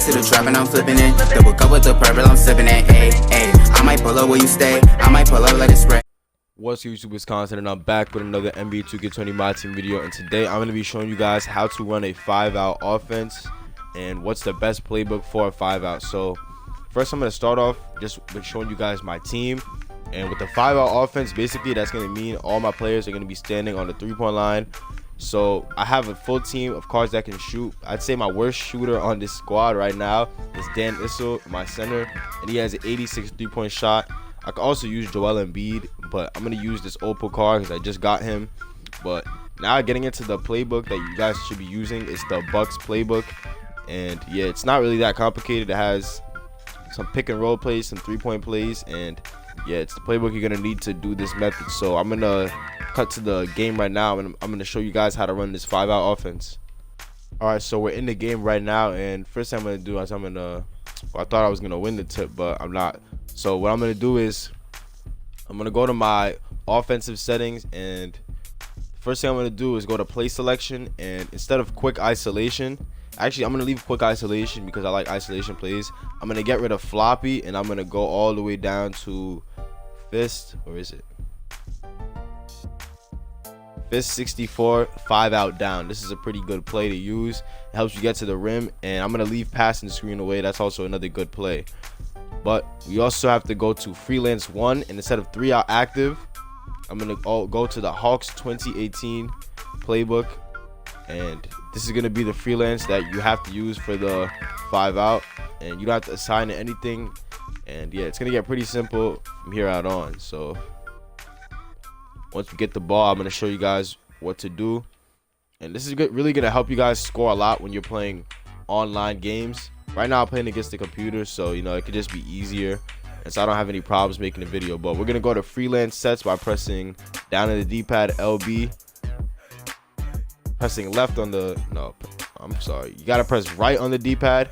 to the trap and I'm flipping it. Double cup with the purple, I'm sipping it. Ayy, ayy. I might pull up where you stay. I might pull up, let it spray. What's YouTube, Wisconsin, and I'm back with another NBA 2k20 MyTeam video. And today I'm going to be showing you guys how to run a 5-out offense and what's the best playbook for a 5-out. So first I'm going to start off just with showing you guys my team. And with the 5-out offense, basically that's going to mean all my players are going to be standing on the 3-point line. So I have a full team of cards that can shoot. I'd say my worst shooter on this squad right now is Dan Issel, my center, and he has an 86 3-point shot. I could also use Joel Embiid, but I'm going to use this Opal card because I just got him. But now getting into the playbook that you guys should be using is the Bucks playbook. And yeah, it's not really that complicated. It has some pick and roll plays, some 3-point plays, and yeah, it's the playbook you're going to need to do this method. So I'm going to cut to the game right now, and I'm going to show you guys how to run this 5-out offense. Alright, so we're in the game right now, and first thing I'm going to do is I thought I was going to win the tip, but I'm not. So what I'm going to do is I'm going to go to my offensive settings, and first thing I'm going to do is go to play selection, and instead of quick isolation, actually I'm going to leave quick isolation because I like isolation plays. I'm going to get rid of floppy, and I'm going to go all the way down to fist. Where is it? Fist 64, 5-out down. This is a pretty good play to use. It helps you get to the rim, and I'm going to leave passing screen away. That's also another good play. But we also have to go to Freelance 1, and instead of 3-out active, I'm going to go to the Hawks 2018 playbook, and this is going to be the freelance that you have to use for the 5-out, and you don't have to assign it anything. And yeah, it's going to get pretty simple from here out on. So once we get the ball, I'm going to show you guys what to do, and this is really going to help you guys score a lot when you're playing online games. Right now I'm playing against the computer, so you know it could just be easier, and so I don't have any problems making a video. But we're gonna go to Freelance Sets by pressing down in the D-pad LB, pressing left on the you gotta press right on the D-pad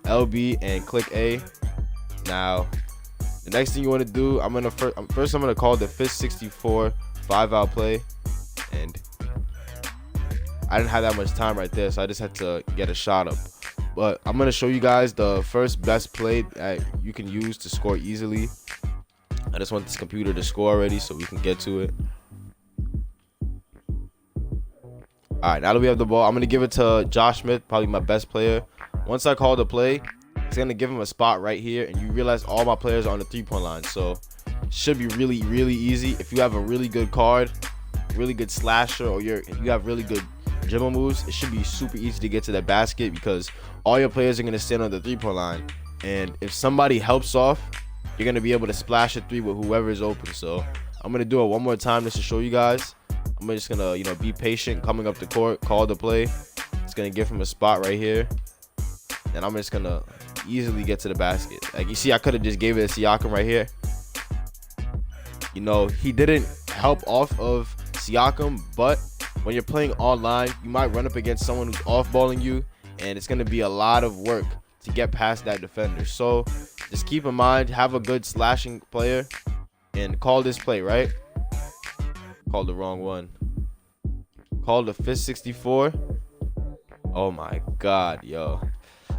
LB and click A. Now the next thing you want to do, I'm gonna call the Fist 64 5-out play, and I didn't have that much time right there, so I just had to get a shot up. But I'm going to show you guys the first best play that you can use to score easily. I just want this computer to score already so we can get to it. Alright, now that we have the ball, I'm going to give it to Josh Smith, probably my best player. Once I call the play, it's going to give him a spot right here, and you realize all my players are on the 3-point line. So it should be really, really easy. If you have a really good card, really good slasher, or you have really good dribble moves, it should be super easy to get to that basket because all your players are going to stand on the 3-point line, and if somebody helps off, you're going to be able to splash a 3 with whoever is open. So I'm going to do it one more time just to show you guys. I'm just going to be patient coming up the court, call the play. It's going to give him a spot right here, and I'm just going to easily get to the basket. Like you see, I could have just gave it to Siakam right here. You know, he didn't help off of Siakam, but when you're playing online, you might run up against someone who's off-balling you, and it's going to be a lot of work to get past that defender. So just keep in mind, have a good slashing player, and call this play, right? Called the wrong one. Called the Fist 64. Oh my God, yo.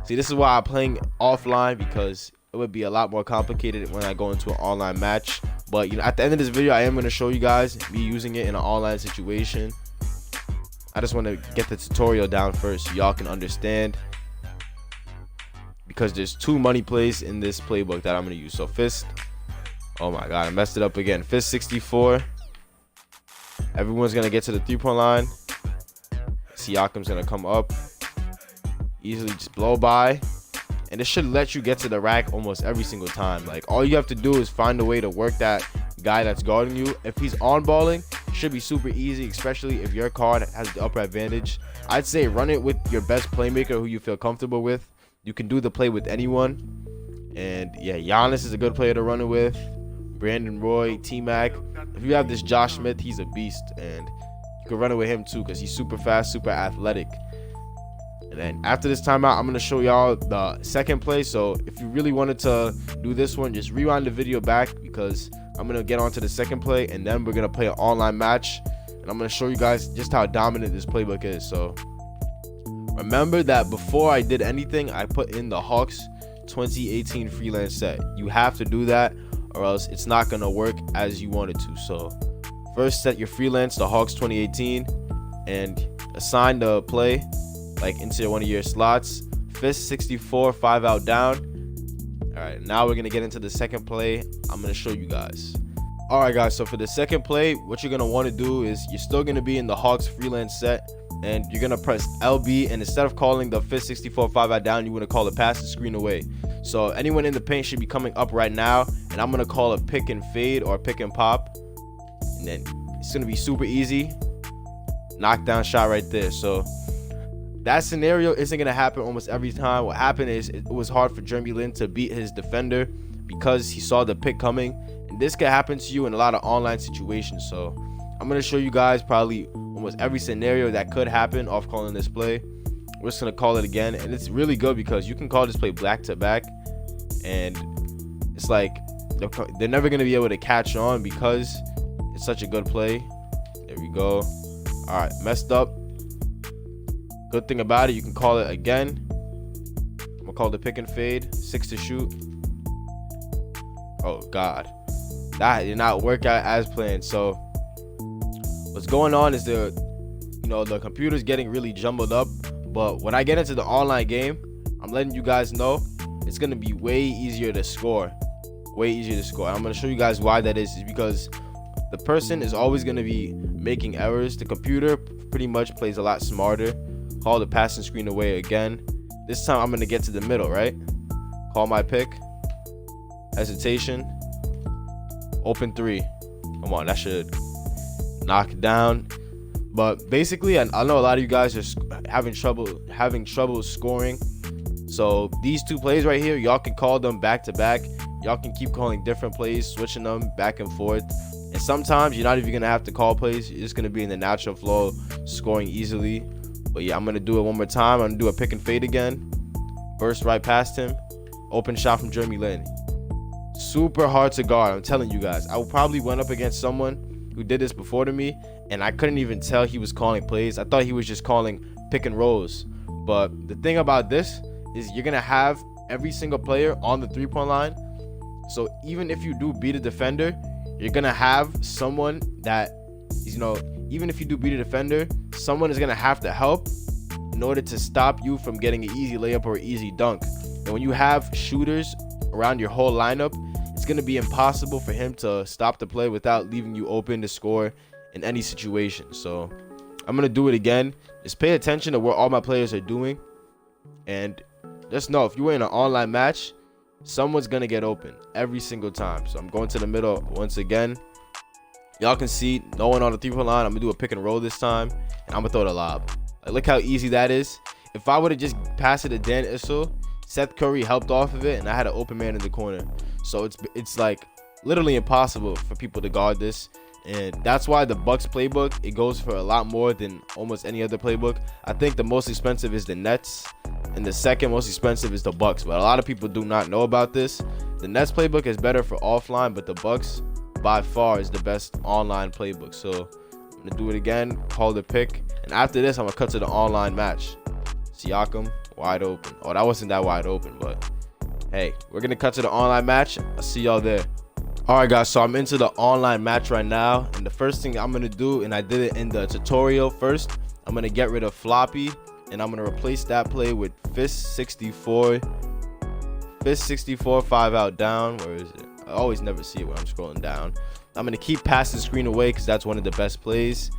See, this is why I'm playing offline, because it would be a lot more complicated when I go into an online match. But you know, at the end of this video, I am going to show you guys me using it in an online situation. I just want to get the tutorial down first so y'all can understand, because there's 2 money plays in this playbook that I'm going to use. So Fist, oh my God, I messed it up again. Fist 64. Everyone's going to get to the 3-point line. Siakam's going to come up, easily just blow by, and it should let you get to the rack almost every single time. Like, all you have to do is find a way to work that guy that's guarding you. If he's on balling, should be super easy, especially if your card has the upper advantage. I'd say run it with your best playmaker who you feel comfortable with. You can do the play with anyone, and yeah, Giannis is a good player to run it with. Brandon Roy, T-Mac. If you have this Josh Smith, he's a beast, and you can run it with him too because he's super fast, super athletic. And then after this timeout, I'm going to show y'all the second play. So if you really wanted to do this one, just rewind the video back, because I'm going to get on to the second play, and then we're going to play an online match, and I'm going to show you guys just how dominant this playbook is. So Remember that before I did anything, I put in the Hawks 2018 freelance set. You have to do that or else it's not gonna work as you want it to. So first set your freelance to Hawks 2018 and assign the play like into one of your slots. Fist 64, 5 out down. All right, now we're gonna get into the second play. I'm gonna show you guys. All right guys, so for the second play, what you're gonna want to do is you're still gonna be in the Hawks freelance set, and you're gonna press LB, and instead of calling the fist 64 5 out down, you want to call it pass the screen away. So anyone in the paint should be coming up right now, and I'm gonna call it pick and fade or pick and pop, and then it's gonna be super easy knockdown shot right there. So that scenario isn't gonna happen almost every time. What happened is it was hard for Jeremy Lin to beat his defender because he saw the pick coming, and this could happen to you in a lot of online situations. So I'm gonna show you guys probably almost every scenario that could happen off calling this play. We're just gonna call it again, and it's really good because you can call this play back to back, and it's like they're never gonna be able to catch on because it's such a good play. There we go. All right, messed up. Good thing about it, you can call it again. I'm gonna call the pick and fade, 6 to shoot. Oh god, that did not work out as planned. So what's going on is the computer's getting really jumbled up, but when I get into the online game, I'm letting you guys know it's gonna be way easier to score. I'm gonna show you guys why that is because the person is always gonna be making errors. The computer pretty much plays a lot smarter. Call the passing screen away again. This time I'm gonna get to the middle, right? Call my pick. Hesitation. Open 3. Come on, that should knock it down. But basically, I know a lot of you guys are having trouble scoring. So these two plays right here, y'all can call them back to back. Y'all can keep calling different plays, switching them back and forth. And sometimes you're not even gonna have to call plays. You're just gonna be in the natural flow, scoring easily. But yeah, I'm gonna do it one more time. I'm gonna do a pick and fade again. Burst right past him. Open shot from Jeremy Lin. Super hard to guard, I'm telling you guys. I probably went up against someone who did this before to me, and I couldn't even tell he was calling plays. I thought he was just calling pick and rolls. But the thing about this is you're gonna have every single player on the 3-point line. So even if you do beat a defender, you're gonna have someone that is, even if you do beat a defender, someone is gonna have to help in order to stop you from getting an easy layup or easy dunk. And when you have shooters around your whole lineup, it's gonna be impossible for him to stop the play without leaving you open to score in any situation. So I'm gonna do it again. Just pay attention to what all my players are doing, and just know if you were in an online match, someone's gonna get open every single time. So I'm going to the middle once again. Y'all can see no one on the 3-point line. I'm gonna do a pick and roll this time, and I'm gonna throw the lob. Like, look how easy that is. If I would have just passed it to Dan Issel, Seth Curry helped off of it, and I had an open man in the corner. So it's like literally impossible for people to guard this, and that's why the Bucks playbook, it goes for a lot more than almost any other playbook. I think the most expensive is the Nets, and the second most expensive is the Bucks. But a lot of people do not know about this. The Nets playbook is better for offline, but the Bucks by far is the best online playbook. So I'm gonna do it again, call the pick, and after this I'm gonna cut to the online match. Siakam wide open. Oh, that wasn't that wide open, but hey, we're gonna cut to the online match. I'll see y'all there. All right guys, so I'm into the online match right now, and the first thing I'm gonna do, and I did it in the tutorial first, I'm gonna get rid of floppy, and I'm gonna replace that play with fist 64 5 out down. Where is it? I always never see it when I'm scrolling down. I'm gonna keep passing the screen away because that's one of the best plays,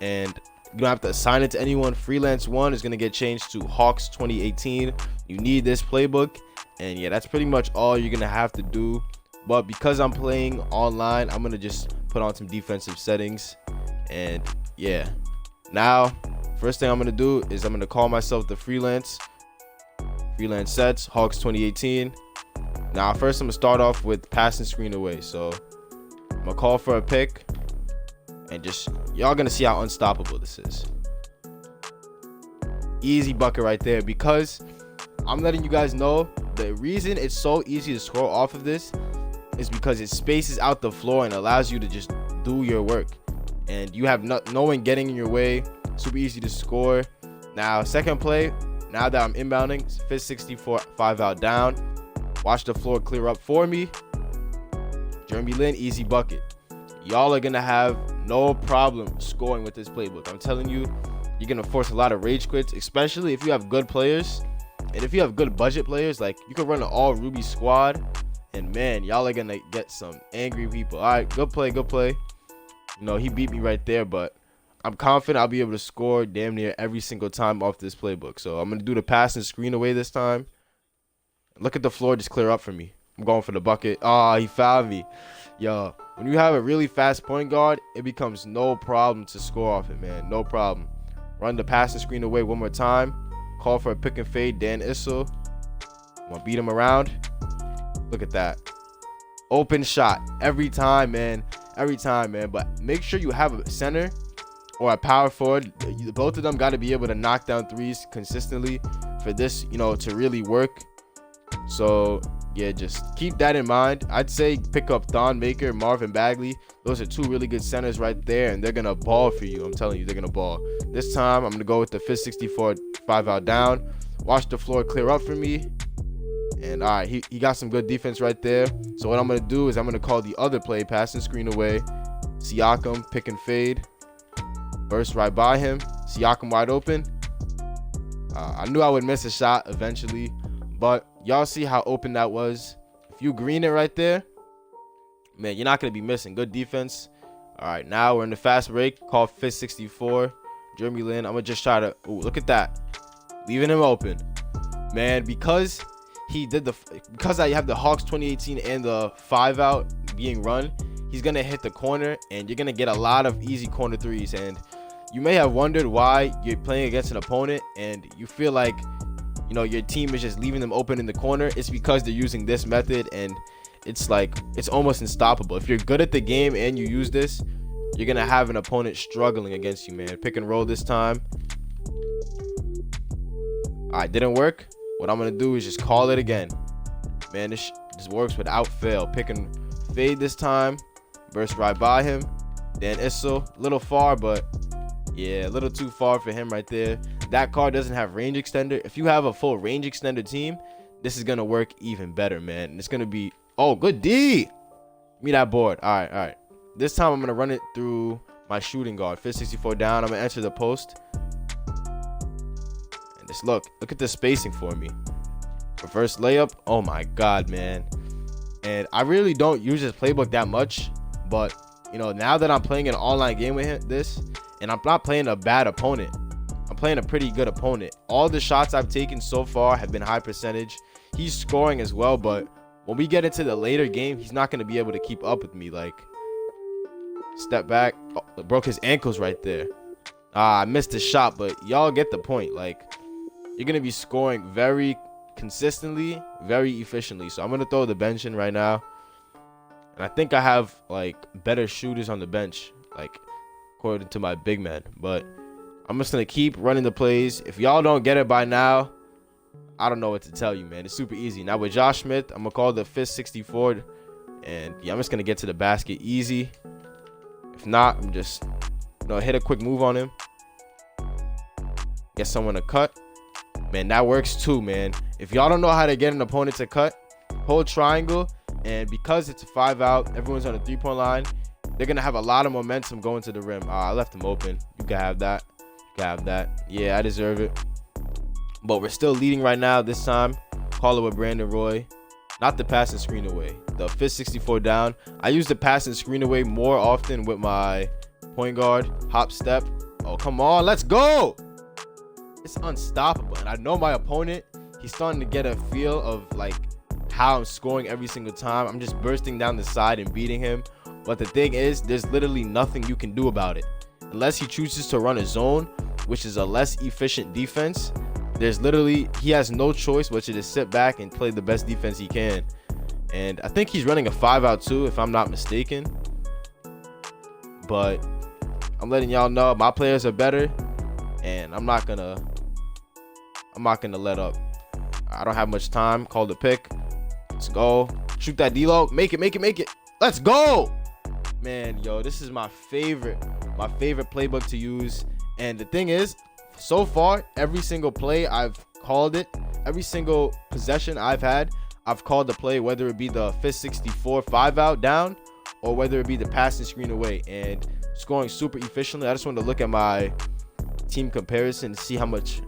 and you don't have to assign it to anyone. Freelance 1 is gonna get changed to Hawks 2018. You need this playbook, and yeah, that's pretty much all you're gonna have to do. But because I'm playing online, I'm gonna just put on some defensive settings, and yeah, now first thing I'm gonna do is I'm gonna call myself the Freelance Sets Hawks 2018. Now first I'm gonna start off with passing screen away. So I'm gonna call for a pick, and just y'all gonna see how unstoppable this is. Easy bucket right there, because I'm letting you guys know the reason it's so easy to score off of this is because it spaces out the floor and allows you to just do your work, and you have no one getting in your way. Super easy to score. Now, second play, now that I'm inbounding, fist 64, 5 out down. Watch the floor clear up for me. Jeremy Lin, easy bucket. Y'all are going to have no problem scoring with this playbook. I'm telling you, you're going to force a lot of rage quits, especially if you have good players. And if you have good budget players, like you could run an all Ruby squad. And man, y'all are going to get some angry people. All right, good play, good play. You know, he beat me right there, but I'm confident I'll be able to score damn near every single time off this playbook. So I'm going to do the pass and screen away this time. Look at the floor just clear up for me. I'm going for the bucket. Oh, he fouled me. Yo, when you have a really fast point guard, it becomes no problem to score off it, man. No problem. Run the pass and screen away one more time. Call for a pick and fade, Dan Issel. I'm going to beat him around. Look at that. Open shot every time, man. Every time, man. But make sure you have a center or a power forward. Both of them got to be able to knock down threes consistently for this, you know, to really work. So yeah, just keep that in mind. I'd say pick up Thon Maker, Marvin Bagley. Those are two really good centers right there, and they're gonna ball for you. I'm telling you, they're gonna ball. This time I'm gonna go with the fist 64, 5 out down. Watch the floor clear up for me. And all right, he got some good defense right there. So what I'm gonna do is I'm gonna call the other play, pass and screen away. Siakam, pick and fade. Burst right by him. Siakam wide open. I knew I would miss a shot eventually, but y'all see how open that was. If you green it right there, man, you're not going to be missing. Good defense. All right, now we're in the fast break. Call fist 64. Jeremy Lin. I'm going to just try to... Ooh, look at that. Leaving him open. Man, because I have the Hawks 2018 and the 5 out being run, he's going to hit the corner, and you're going to get a lot of easy corner threes. And you may have wondered why you're playing against an opponent and you feel like, you know, your team is just leaving them open in the corner. It's because they're using this method, and it's like, it's almost unstoppable. If you're good at the game and you use this, you're going to have an opponent struggling against you, man. Pick and roll this time. All right, didn't work. What I'm going to do is just call it again. Man, this works without fail. Pick and fade this time. Burst right by him. Dan Issel, a little far, but yeah, a little too far for him right there. That card doesn't have range extender. If you have a full range extender team, this is going to work even better, man. And it's going to be... Oh, good D. Give me that board. All right, all right. This time I'm going to run it through my shooting guard. Fist 64 down. I'm going to enter the post. And just look at the spacing for me. Reverse layup. Oh, my God, man. And I really don't use this playbook that much. But, you know, now that I'm playing an online game with this, and I'm not playing a bad opponent, I'm playing a pretty good opponent. All the shots I've taken so far have been high percentage. He's scoring as well, but when we get into the later game, he's not going to be able to keep up with me. Like, step back. Oh, broke his ankles right there. I missed the shot, but y'all get the point. Like, you're going to be scoring very consistently, very efficiently. So I'm going to throw the bench in right now. And I think I have, like, better shooters on the bench, like, according to my big man. But I'm just going to keep running the plays. If y'all don't get it by now, I don't know what to tell you, man. It's super easy. Now with Josh Smith, I'm going to call the fist 64. And yeah, I'm just going to get to the basket easy. If not, I'm just, you know, hit a quick move on him. Get someone to cut. Man, that works too, man. If y'all don't know how to get an opponent to cut, hold triangle. And because it's a 5 out, everyone's on the 3-point line, they're going to have a lot of momentum going to the rim. I left him open. You can have that. You can have that. Yeah, I deserve it. But we're still leading right now this time. Call it with Brandon Roy. Not the pass and screen away. The fist 64 down. I use the pass and screen away more often with my point guard. Hop step. Oh, come on. Let's go. It's unstoppable. And I know my opponent, he's starting to get a feel of like how I'm scoring every single time. I'm just bursting down the side and beating him. But the thing is, there's literally nothing you can do about it. Unless he chooses to run a zone, which is a less efficient defense, he has no choice but to just sit back and play the best defense he can. And I think he's running a 5 out too, if I'm not mistaken. But I'm letting y'all know my players are better, and I'm not gonna let up. I don't have much time. Call the pick. Let's go. Shoot that D-Lo. Make it. Let's go. Man, yo, this is my favorite playbook to use. And the thing is, so far, every single play I've called it, every single possession I've had, I've called the play, whether it be the fist 64 5-out down or whether it be the passing screen away, and scoring super efficiently. I just wanted to look at my team comparison to see how much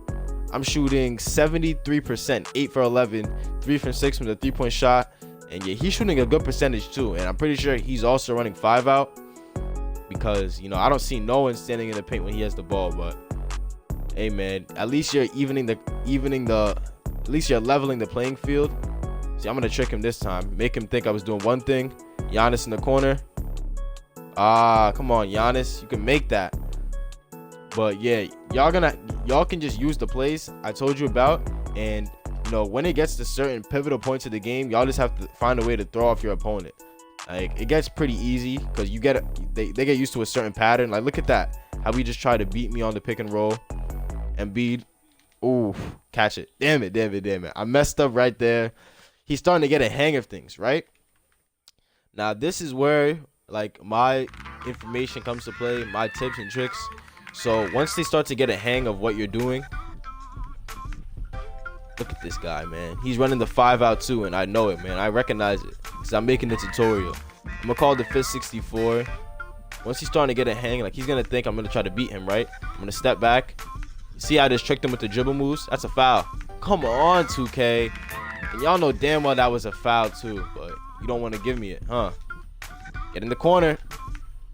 I'm shooting. 73%, 8 for 11, 3 for 6 from the 3-point shot. And yeah, he's shooting a good percentage too. And I'm pretty sure he's also running 5-out because, you know, I don't see no one standing in the paint when he has the ball. But hey man, at least you're at least you're leveling the playing field. See, I'm gonna trick him this time, make him think I was doing one thing. Giannis in the corner. Come on, Giannis, you can make that. But yeah, y'all can just use the plays I told you about, and you know, when it gets to certain pivotal points of the game, y'all just have to find a way to throw off your opponent. Like, it gets pretty easy because they get used to a certain pattern. Like, look at that, how he just tried to beat me on the pick and roll. Embiid, ooh, catch it. Damn it. I messed up right there. He's starting to get a hang of things, right? Now, this is where, like, my information comes to play, my tips and tricks. So, once they start to get a hang of what you're doing, look at this guy, man. He's running the 5-out too, and I know it, man. I recognize it because I'm making the tutorial. I'm going to call the fist 64. Once he's starting to get a hang, like, he's going to think I'm going to try to beat him, right? I'm going to step back. See, I just tricked him with the dribble moves. That's a foul. Come on, 2K. And y'all know damn well that was a foul too, but you don't want to give me it, huh? Get in the corner.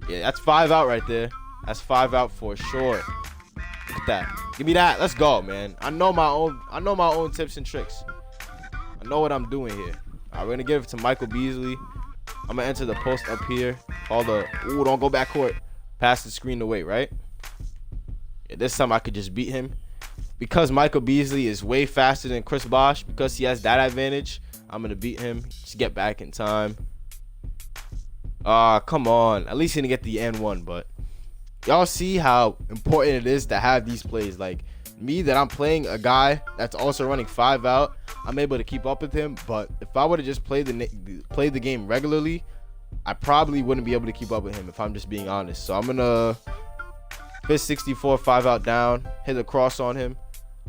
Yeah, that's 5-out right there. That's 5-out for sure. Look at that. Give me that. Let's go, man. I know my own tips and tricks. I know what I'm doing here. All right, we're gonna give it to Michael Beasley. I'm gonna enter the post up here. Call the don't go back court. Pass the screen away, right? Yeah, this time I could just beat him. Because Michael Beasley is way faster than Chris Bosh, because he has that advantage, I'm going to beat him. Just get back in time. Come on. At least he didn't get the N1, but y'all see how important it is to have these plays. Like, me, that I'm playing a guy that's also running 5-out, I'm able to keep up with him. But if I would have just played the game regularly, I probably wouldn't be able to keep up with him, if I'm just being honest. So I'm going to fist 64, 5-out down, hit a cross on him.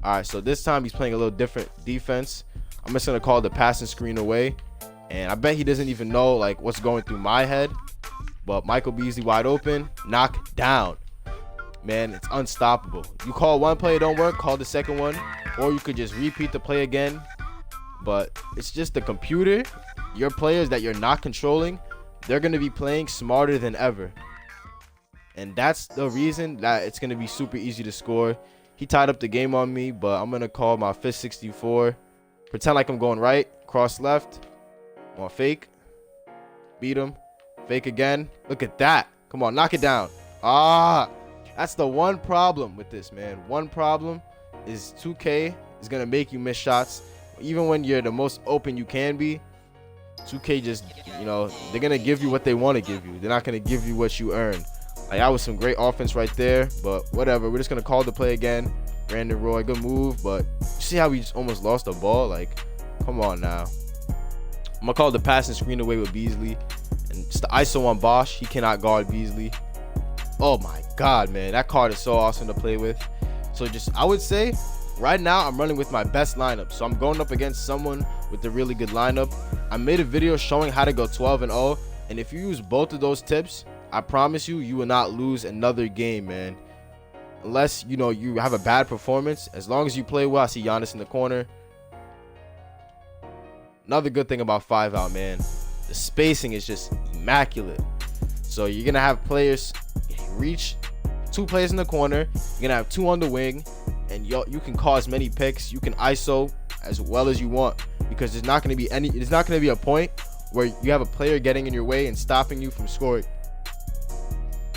All right, so this time he's playing a little different defense. I'm just going to call the passing screen away. And I bet he doesn't even know, like, what's going through my head. But Michael Beasley wide open. Knock down. Man, it's unstoppable. You call one play, it don't work, call the second one. Or you could just repeat the play again. But it's just the computer. Your players that you're not controlling, they're going to be playing smarter than ever. And that's the reason that it's going to be super easy to score. He tied up the game on me, but I'm going to call my fist 64. Pretend like I'm going right. Cross left. I'm going to fake. Beat him. Fake again. Look at that. Come on, knock it down. That's the one problem with this, man. One problem is 2K is going to make you miss shots. Even when you're the most open you can be, 2K just, you know, they're going to give you what they want to give you. They're not going to give you what you earn. Like, that was some great offense right there, but whatever. We're just going to call the play again. Brandon Roy, good move, but you see how we just almost lost the ball? Like, come on now. I'm going to call the passing screen away with Beasley. And just the ISO on Bosh. He cannot guard Beasley. Oh, my God, man. That card is so awesome to play with. So just, I would say, right now, I'm running with my best lineup. So I'm going up against someone with a really good lineup. I made a video showing how to go 12-0. And if you use both of those tips, I promise you, you will not lose another game, man. Unless, you know, you have a bad performance. As long as you play well. I see Giannis in the corner. Another good thing about 5-out, man. The spacing is just immaculate. So you're going to have players reach 2 players in the corner. You're going to have 2 on the wing. And you can cause many picks. You can ISO as well as you want. Because there's not going to be a point where you have a player getting in your way and stopping you from scoring.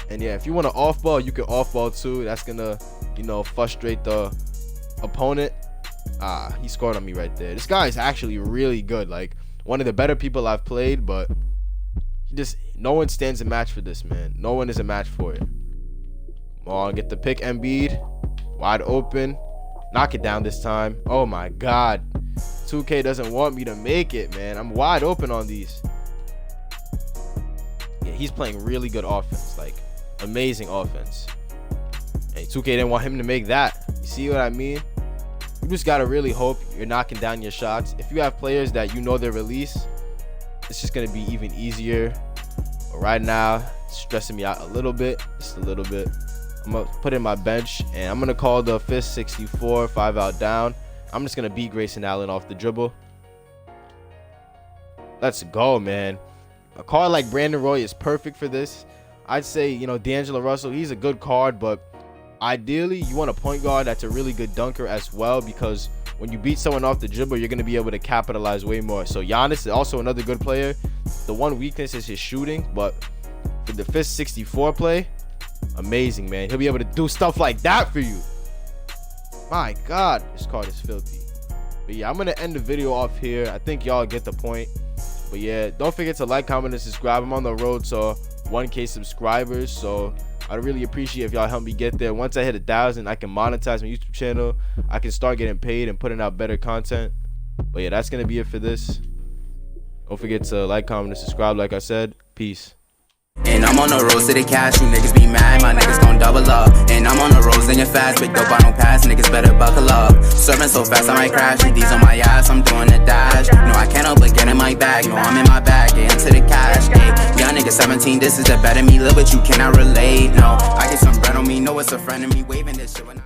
And yeah, if you want to off ball, you can off ball too. That's gonna, you know, frustrate the opponent. He scored on me right there. This guy is actually really good. Like, one of the better people I've played, but no one stands a match for this, man. No one is a match for it. Come on, get the pick. Embiid, wide open, knock it down this time. Oh my God, 2K doesn't want me to make it, man. I'm wide open on these. Yeah, he's playing really good offense, like amazing offense. And 2K didn't want him to make that. You see what I mean? You just gotta really hope you're knocking down your shots. If you have players that you know their release, it's just gonna be even easier. But right now, it's stressing me out a little bit, just a little bit. I'm gonna put in my bench and I'm gonna call the fist 64, 5 out down. I'm just gonna beat Grayson Allen off the dribble. Let's go, man. A card like Brandon Roy is perfect for this. I'd say, you know, D'Angelo Russell, he's a good card, but ideally you want a point guard that's a really good dunker as well, because when you beat someone off the dribble, you're going to be able to capitalize way more. So Giannis is also another good player. The one weakness is his shooting, but for the fist 64 play, amazing, man. He'll be able to do stuff like that for you. My God, this card is filthy. But yeah, I'm going to end the video off here. I think y'all get the point. But yeah, don't forget to like, comment, and subscribe. I'm on the road to 1K subscribers, so I'd really appreciate if y'all help me get there. Once I hit 1,000, I can monetize my YouTube channel. I can start getting paid and putting out better content. But yeah, that's gonna be it for this. Don't forget to like, comment, and subscribe. Like I said, peace. And I'm on the road to the cash, you niggas be mad, my niggas gon' double up. And I'm on the roads in your fast, big dope I don't pass, niggas better buckle up. Serving so fast I might crash, these on my ass, I'm doing the dash. No, I can't help but get in my bag, no, I'm in my bag, get into the cash. Ay, young nigga 17, this is the better me, live but you cannot relate. No, I get some bread on me, know it's a friend of me, waving this shit when I